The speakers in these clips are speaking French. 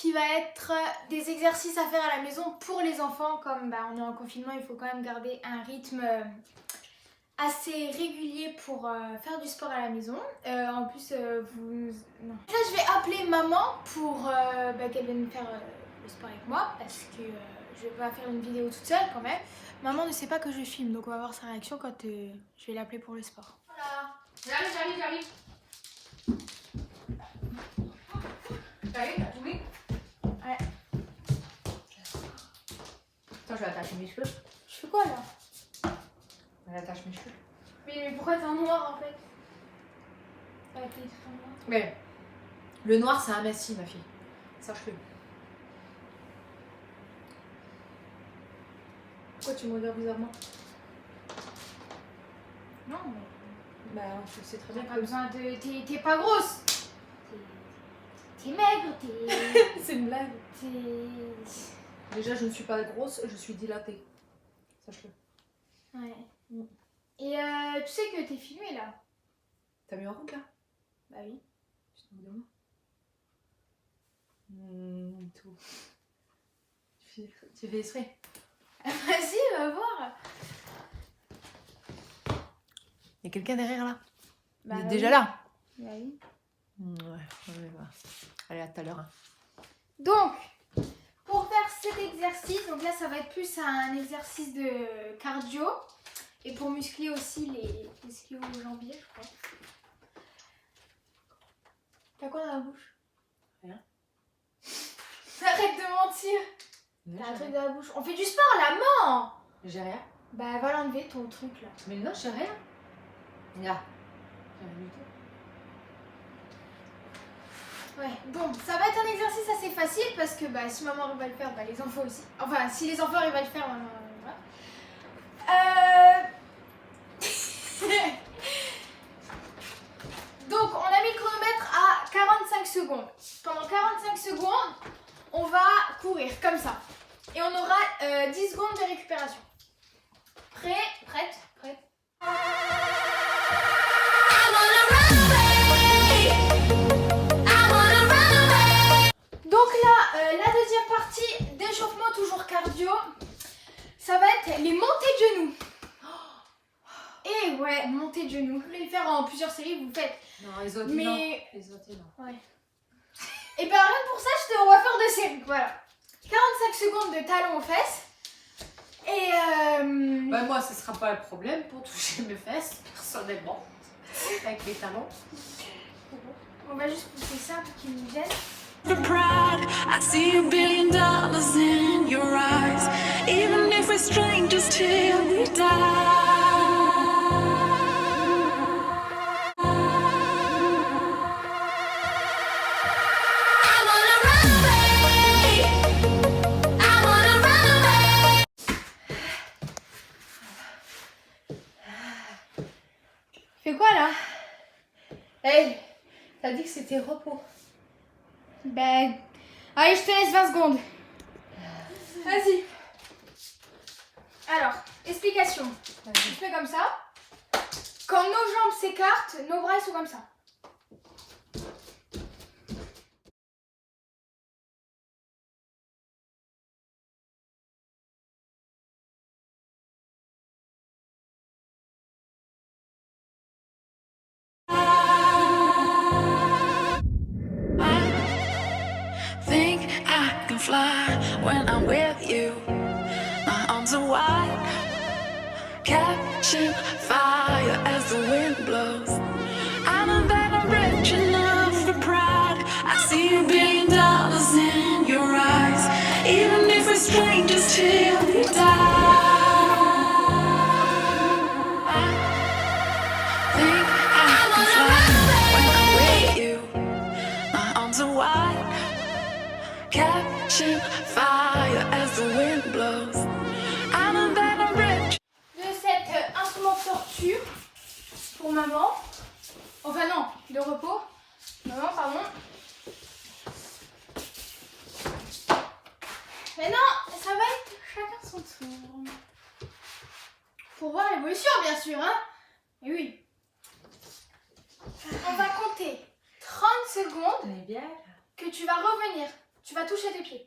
qui va être des exercices à faire à la maison pour les enfants. Comme on est en confinement, il faut quand même garder un rythme assez régulier pour faire du sport à la maison. En plus, non. Là, je vais appeler maman pour qu'elle vienne faire le sport avec moi parce que je vais pas faire une vidéo toute seule quand même. Maman ne sait pas que je filme, donc on va voir sa réaction quand je vais l'appeler pour le sport. Voilà. J'arrive. T'arrives, t'as tout mis? Ouais. Attends, je vais attacher mes cheveux. Je fais quoi là? Elle attache mes cheveux. Mais pourquoi t'es en noir en fait? Avec les trucs en noir. Mais le noir, c'est un messie, ma fille. Sache-le. Pourquoi tu me regardes bizarrement? Non, mais. Bah, je sais très bien. T'as pas besoin de. T'es pas grosse! T'es maigre, t'es. C'est une blague. T'es. Déjà, je ne suis pas grosse, je suis dilatée. Sache-le. Ouais. Et tu sais que t'es filmée là? T'as mis en route là? Bah oui. Tu te moques de moi? Tout. Tu fais exprès? Vas-y, va voir. Il y a quelqu'un derrière là? Bah, Il est oui. déjà là? Bah oui. Ouais, allez, à tout à l'heure. Hein. Donc, pour faire cet exercice, donc là ça va être plus un exercice de cardio et pour muscler aussi les ischio-jambiers, je crois. T'as quoi dans la bouche? Rien. Arrête de mentir. T'as un truc dans la bouche. On fait du sport là, ment. J'ai rien. Bah va l'enlever ton truc là. Mais non, j'ai rien. Là. J'ai rien du tout. Ouais, bon, ça va être un exercice assez facile parce que si maman arrive à le faire, les enfants aussi. Enfin, si les enfants arrivent à le faire, voilà. Donc, on a mis le chronomètre à 45 secondes. Pendant 45 secondes, on va courir comme ça. Et on aura 10 secondes de récupération. Prêt? Prête? Prête? Donc là, la deuxième partie d'échauffement, toujours cardio, ça va être les montées de genoux. Et ouais, montées de genoux. Vous voulez le faire en plusieurs séries, vous le faites. Non, les autres, Mais... non. Les autres, non. Ouais. Et bien rien que pour ça, on va faire 2 séries. Voilà. 45 secondes de talons aux fesses. Et Bah moi, ce sera pas le problème pour toucher mes fesses, personnellement. Avec les talons. on va juste pousser ça pour qu'ils nous viennent. For pride, I see $1 billion in your eyes. Even if we're strangers till we die. Fais quoi là? Hey, t'as dit que c'était repos. Ben... Allez, je te laisse 20 secondes. Vas-y. Alors, explication. On fait comme ça. Quand nos jambes s'écartent, nos bras sont comme ça. Think I can fly when I'm with you. My arms are wide, catching fire as the wind blows. I know that I'm rich enough for pride. I see $1 billion in your eyes, even if we're strangers till we die. I think I can fly when I'm with you. My arms are wide, catching fire as the wind blows. I know that I'm rich. De cet instrument de torture pour maman. Enfin non, de repos. Maman, pardon. Mais non, ça va être chacun son tour. Pour voir l'évolution, bien sûr, hein. Et oui. On va compter 30 secondes On est bien. que tu vas revenir tu vas toucher tes pieds.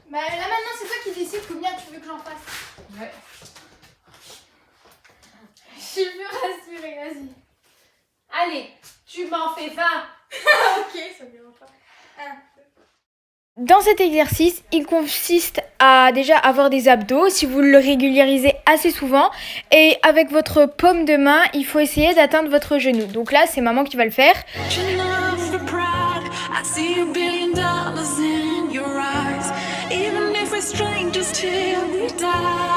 Bah là maintenant c'est toi qui décides combien tu veux que j'en fasse. Ouais. Je suis plus rassurée, vas-y. Allez, tu m'en fais 20. Ok, ça me dérange pas. Dans cet exercice, il consiste à déjà avoir des abdos si vous le régularisez assez souvent. Et avec votre paume de main, il faut essayer d'atteindre votre genou. Donc là, c'est maman qui va le faire. Enough for pride. I see $1 billion in your eyes. Even if we're strangers till we die.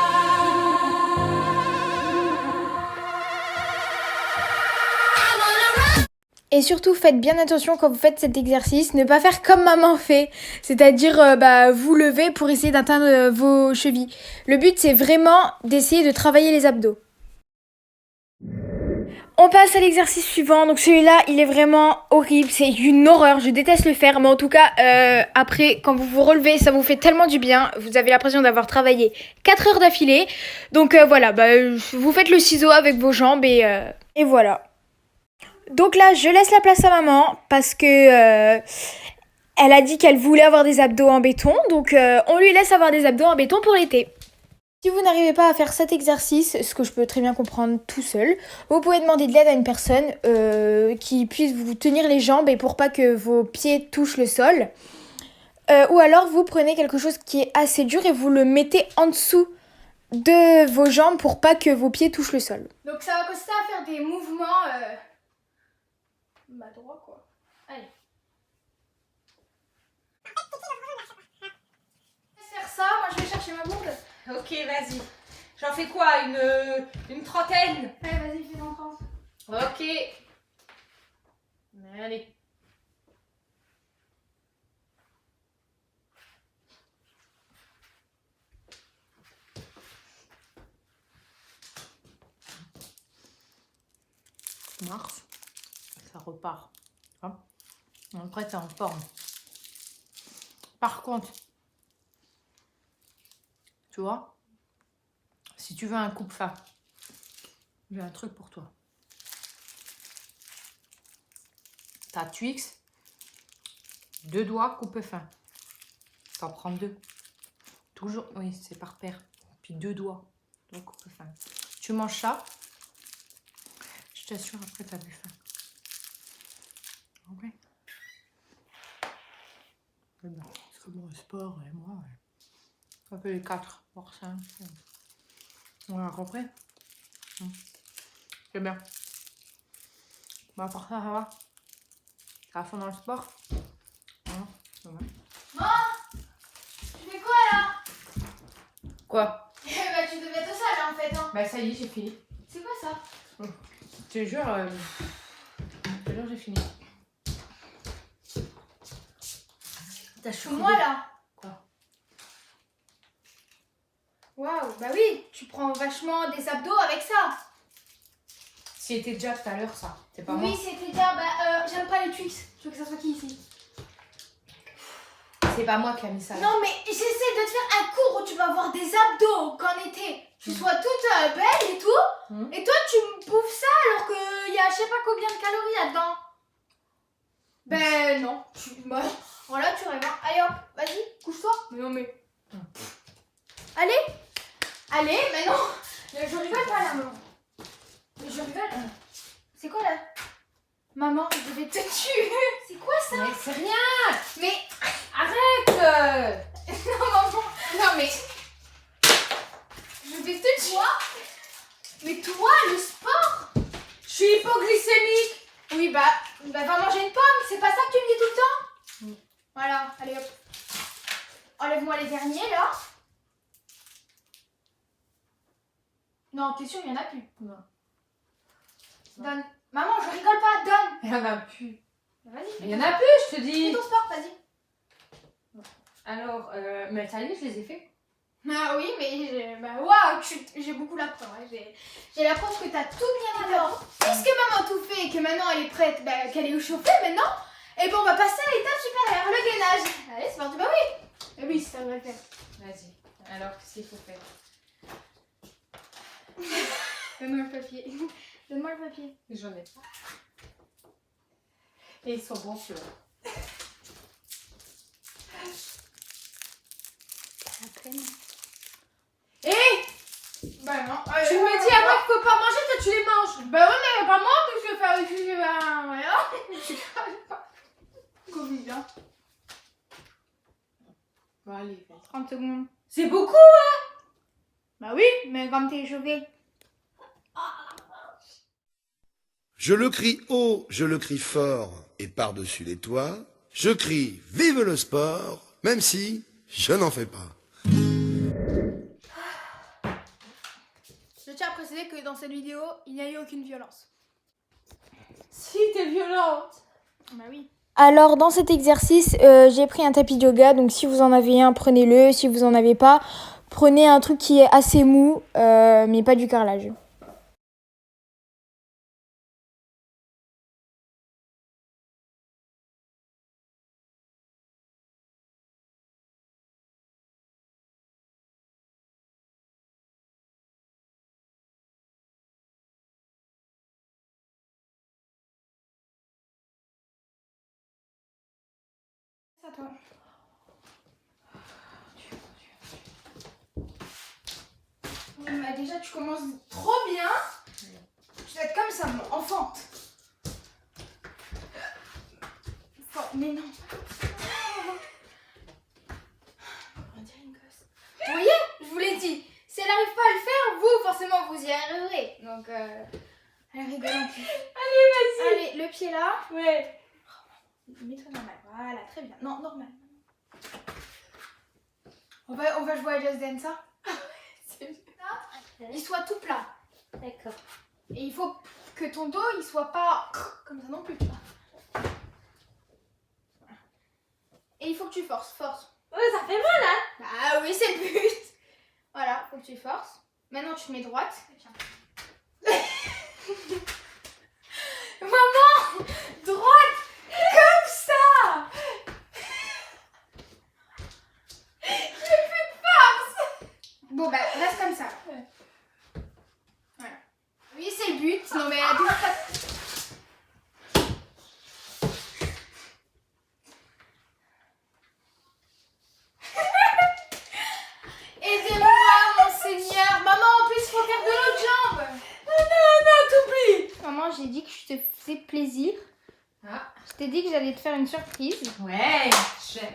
Et surtout, faites bien attention quand vous faites cet exercice, ne pas faire comme maman fait, c'est-à-dire vous lever pour essayer d'atteindre vos chevilles. Le but, c'est vraiment d'essayer de travailler les abdos. On passe à l'exercice suivant, donc celui-là, il est vraiment horrible, c'est une horreur, je déteste le faire, mais en tout cas, après, quand vous vous relevez, ça vous fait tellement du bien, vous avez l'impression d'avoir travaillé 4 heures d'affilée, donc voilà, vous faites le ciseau avec vos jambes et voilà. Donc là, je laisse la place à maman parce que elle a dit qu'elle voulait avoir des abdos en béton. Donc on lui laisse avoir des abdos en béton pour l'été. Si vous n'arrivez pas à faire cet exercice, ce que je peux très bien comprendre tout seul, vous pouvez demander de l'aide à une personne qui puisse vous tenir les jambes et pour pas que vos pieds touchent le sol. Ou alors vous prenez quelque chose qui est assez dur et vous le mettez en dessous de vos jambes pour pas que vos pieds touchent le sol. Donc ça va consister à faire des mouvements... droit quoi. Allez. Faire ça, moi je vais chercher ma bourde. Ok, vas-y. J'en fais quoi, une trentaine? Ouais, vas-y, fais-en 30. Ok. Allez. Mars. Ça repart. Hein? Après, t'es en forme. Par contre, tu vois, si tu veux un coupe-faim, j'ai un truc pour toi. T'as Twix, 2 doigts coupe-faim. T'en prends 2. Toujours, oui, c'est par paire. Puis 2 doigts coupe-faim. Tu manges ça, je t'assure, après t'as du faim. Ok. Parce que mon sport et moi, ça fait les 4 pour 5. On a compris. C'est bien. Bah, pour ça, ça va. Ça va fond dans le sport. Voilà, ça va. Tu fais quoi là? Quoi? Bah tu devais être au sale en fait hein. Bah ça y est, j'ai fini. C'est quoi ça? Je te jure, j'ai fini. Sur moi là. Quoi? Waouh, bah oui, tu prends vachement des abdos avec ça. C'était déjà tout à l'heure ça, c'est pas moi. Oui, c'était déjà, j'aime pas les Twix. Je veux que ça soit qui ici? C'est pas moi qui a mis ça. Non mais j'essaie de te faire un cours où tu vas avoir des abdos qu'en été. Tu sois toute belle et tout. Et toi tu me bouffes ça alors qu'il y a je sais pas combien de calories là-dedans. Ben non. Voilà, tu rêves. Allez hop, vas-y, couche-toi. Mais non mais... Allez. Allez, mais non. Je rigole pas là, maman. Mais je rigole. C'est quoi là? Maman, je vais te tuer. C'est quoi ça? Mais c'est rien. Mais... Arrête. Non maman. Non mais... Je vais te tuer. Mais toi, le sport? Je suis hypoglycémique. Oui, va manger une pomme. C'est pas ça que tu me dis tout le temps? Voilà, allez hop. Enlève-moi les derniers là. Non, t'es sûre, il y en a plus? Non. Donne. Maman, je rigole pas, donne. Il y en a plus. Vas-y. Il y en a plus, je te dis. Fais ton sport, vas-y. Alors, mais ça y est, je les ai fait. Ah oui, mais waouh, j'ai beaucoup la preuve. Hein. J'ai la preuve que t'as tout bien fait. Alors, puisque maman tout fait et que maintenant elle est prête, qu'elle est chauffée maintenant, et bon, on va passer à l'étape supérieure, le gainage. Allez, c'est parti. Bah oui. Eh oui, ça devrait le faire. Vas-y. Alors, qu'est-ce qu'il faut faire? Donne-moi le papier. Donne-moi le papier. J'en ai pas. Et ils sont bons ceux-là. La peine. Hé Bah non. Tu me dis après qu'il faut pas manger, toi tu les manges. Bah ouais, mais pas moi, parce que faire ici, bah voilà. Tu craches pas. Covid, hein. Bon, allez, vas-y. 30 secondes. C'est beaucoup, hein? Bah oui, mais comme t'es chauffé. Je le crie haut, je le crie fort, et par-dessus les toits, je crie vive le sport, même si je n'en fais pas. Je tiens à préciser que dans cette vidéo, il n'y a eu aucune violence. Si, t'es violente. Bah oui. Alors dans cet exercice, j'ai pris un tapis de yoga, donc si vous en avez un, prenez-le. Si vous en avez pas, prenez un truc qui est assez mou, mais pas du carrelage. À toi. Bah déjà tu commences trop bien. Tu dois être comme ça, mon enfante. Mais non. On dirait une gosse. Vous voyez, je vous l'ai dit. Si elle n'arrive pas à le faire, vous forcément vous y arriverez. Donc elle rigole un peu. Allez, vas-y. Allez, le pied là. Ouais. Mets-toi normal. Voilà, très bien. Non, normal. On va jouer à Just Dance, ça. Il soit tout plat. D'accord. Et il faut que ton dos, il soit pas comme ça non plus, tu vois. Voilà. Et il faut que tu forces, force. Ouais, ça fait mal, hein? Bah oui, c'est le but. Voilà, faut que tu forces. Maintenant, tu te mets droite. Maman, droite, comme ça. J'ai plus de force. Bon, bah, reste comme ça. Voilà. Oui, c'est le but. Non, mais attends. Aidez-moi, mon Seigneur. Maman, en plus, il faut faire de l'autre jambe. T'oublies. Maman, j'ai dit que je te faisais plaisir. Ah. Je t'ai dit que j'allais te faire une surprise. Ouais,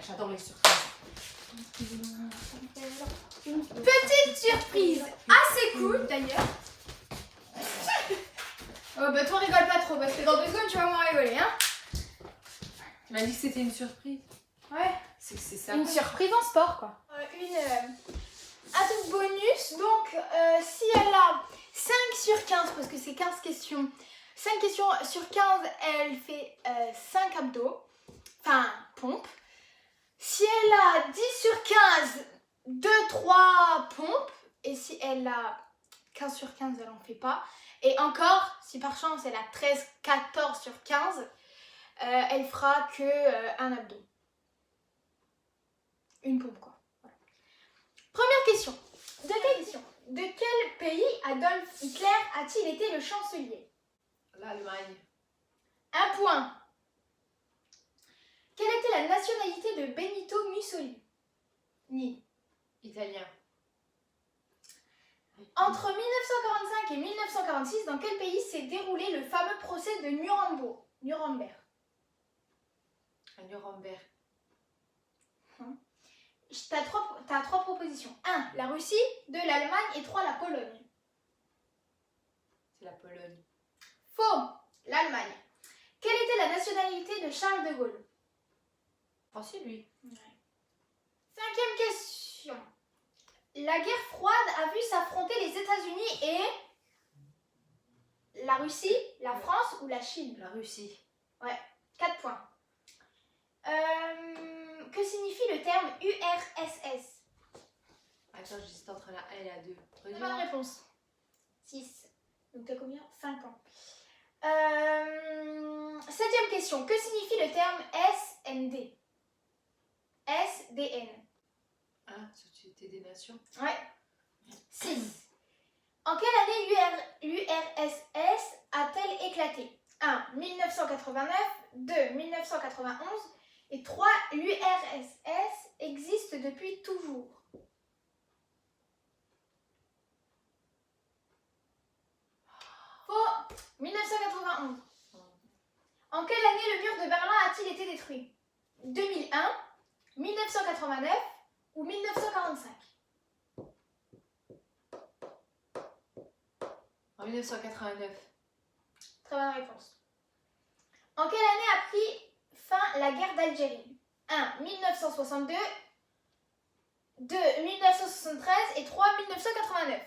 j'adore les surprises. Une petite surprise assez cool d'ailleurs. Oh bah toi rigole pas trop parce que dans 2 secondes tu vas moins rigoler, hein. Tu m'as dit que c'était une surprise. Ouais. C'est ça. Une surprise en sport quoi. Une atout bonus, donc si elle a 5 sur 15, parce que c'est 15 questions, 5 questions sur 15, elle fait 5 abdos, enfin pompes. Si elle a 10 sur 15, 2-3 pompes. Et si elle a 15 sur 15, elle en fait pas. Et encore, si par chance elle a 13-14 sur 15, elle fera que un abdo. Une pompe quoi. Voilà. Première question. De quel pays Adolf Hitler a-t-il été le chancelier? L'Allemagne. 1 point. Quelle était la nationalité de Benito Mussolini? Italien. Entre 1945 et 1946, dans quel pays s'est déroulé le fameux procès de Nuremberg? À Nuremberg. T'as 3 propositions. 1, la Russie. 2, l'Allemagne. Et 3, la Pologne. C'est la Pologne. Faux, l'Allemagne. Quelle était la nationalité de Charles de Gaulle? Français, lui. 5e question. La guerre froide a vu s'affronter les États-Unis et la Russie, la France ou la Chine? La Russie. Ouais, 4 points. Que signifie le terme URSS? Attends, j'hésite entre la 1 et la 2. Bonne réponse. 6. Donc t'as combien? 5 ans. 7e question. Que signifie le terme SND? SDN. Ah, Société des Nations. Ouais. 6. En quelle année l'URSS a-t-elle éclaté? 1. 1989. 2. 1991. Et 3. L'URSS existe depuis toujours. Faux. 1991. En quelle année le mur de Berlin a-t-il été détruit? 2001, 1989 ou 1945? En 1989. Très bonne réponse. En quelle année a pris fin la guerre d'Algérie? 1. 1962, 2. 1973 et 3. 1989.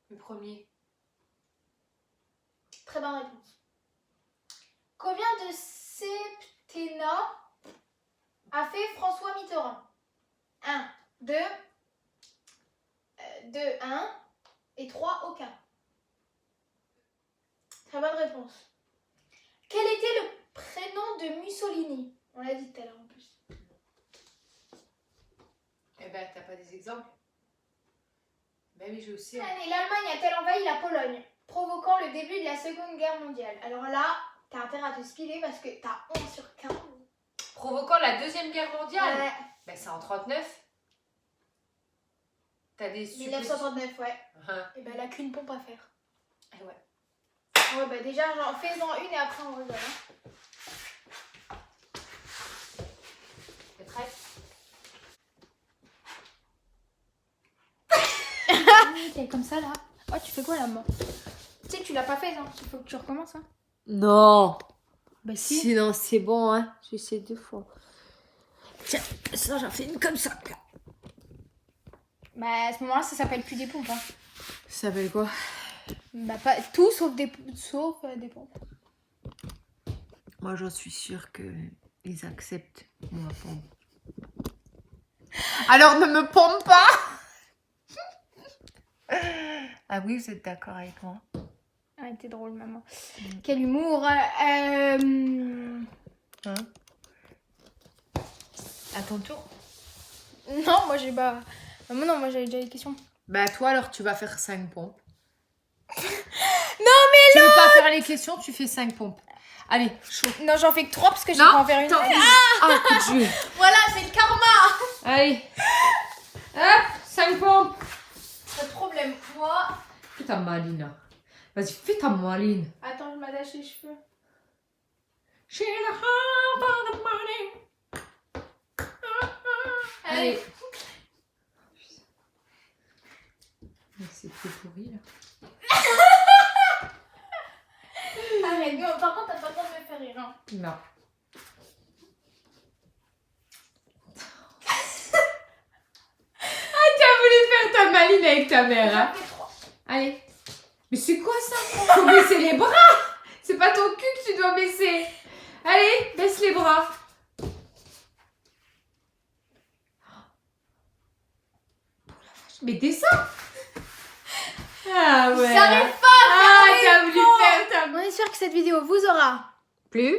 Le premier. Très bonne réponse. Combien de septennats a fait François Mitterrand? 1, 2, 1 et 3, aucun. Très bonne réponse. Quel était le prénom de Mussolini? On l'a dit tout à l'heure en plus. Eh ben, t'as pas des exemples? Ben oui, je sais. Quelle année l'Allemagne a-t-elle envahi la Pologne, provoquant le début de la Seconde Guerre mondiale? Alors là, t'as intérêt à te speeder parce que t'as 11 sur 15. Provoquant la Deuxième Guerre mondiale? Ouais. Ben, c'est en 39. T'as des suppositions. 1939, ouais. Hein. Et ben elle a qu'une pompe à faire. Eh ouais. Ouais, bah déjà, fais-en une et après on rigole. Hein. T'es prête? T'es comme ça là. Oh, tu fais quoi là, maman? Tu sais que tu l'as pas fait, hein. Il faut que tu recommences. Hein. Non. Bah si. Sinon, c'est bon, hein. J'ai essayé 2 fois. Tiens, ça, j'en fais une comme ça. Bah à ce moment-là, ça s'appelle plus des pompes. Hein. Ça s'appelle quoi? Bah pas tout sauf des pompes. Moi, j'en suis sûre qu'ils acceptent ma pompe. Alors, ne me pompe pas. Ah oui, vous êtes d'accord avec moi? Ah, t'es drôle, maman. Quel humour. Hein? À ton tour? Non, moi j'ai pas. Maman, non, moi j'avais déjà les questions. Bah, toi, alors, tu vas faire 5 pompes. Non, mais Tu veux pas faire les questions, tu fais 5 pompes. Allez, chaud. non, j'en fais que 3 parce que j'ai Non, pas en faire une. Ah, coup de jus. Voilà, c'est le karma. Allez. Hop, 5 pompes. Pas de problème. Moi. Fais ta maline. Vas-y, fais ta maline. Attends, je m'attache les cheveux. She the heart of the money. Allez. Mais c'est trop pourri, là. Arrête, non, par contre, t'as pas le droit de me faire rire. Hein. Non. Ah, tu as voulu faire ta maline avec ta mère, hein? J'en fais 3. Allez. Mais c'est quoi ça? Faut baisser les bras. C'est pas ton cul que tu dois baisser. Allez, baisse les bras. Mais descends. Ah ouais. J'arrive pas à Ah, faire t'as des voulu pompes. faire ta... On est sûr que cette vidéo vous aura. Plus.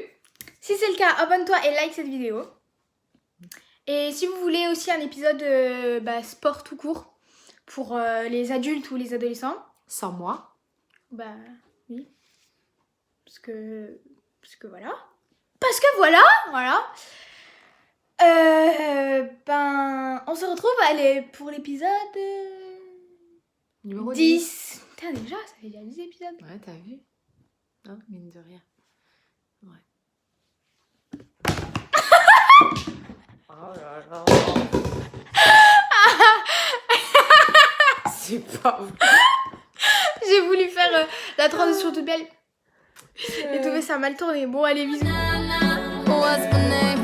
Si c'est le cas, abonne-toi et like cette vidéo. Et si vous voulez aussi un épisode sport tout court pour les adultes ou les adolescents, Sans moi. bah oui. Parce que voilà. Parce que voilà. On se retrouve pour l'épisode Numéro 10. Putain, déjà, ça fait déjà 10 épisodes. Ouais, t'as vu? Hein, mine de rien. Ouais. Oh là là. C'est pas vrai. J'ai voulu faire la transition toute belle. Et trouvé ça a mal tourné. Bon, allez, bisous. What's my name?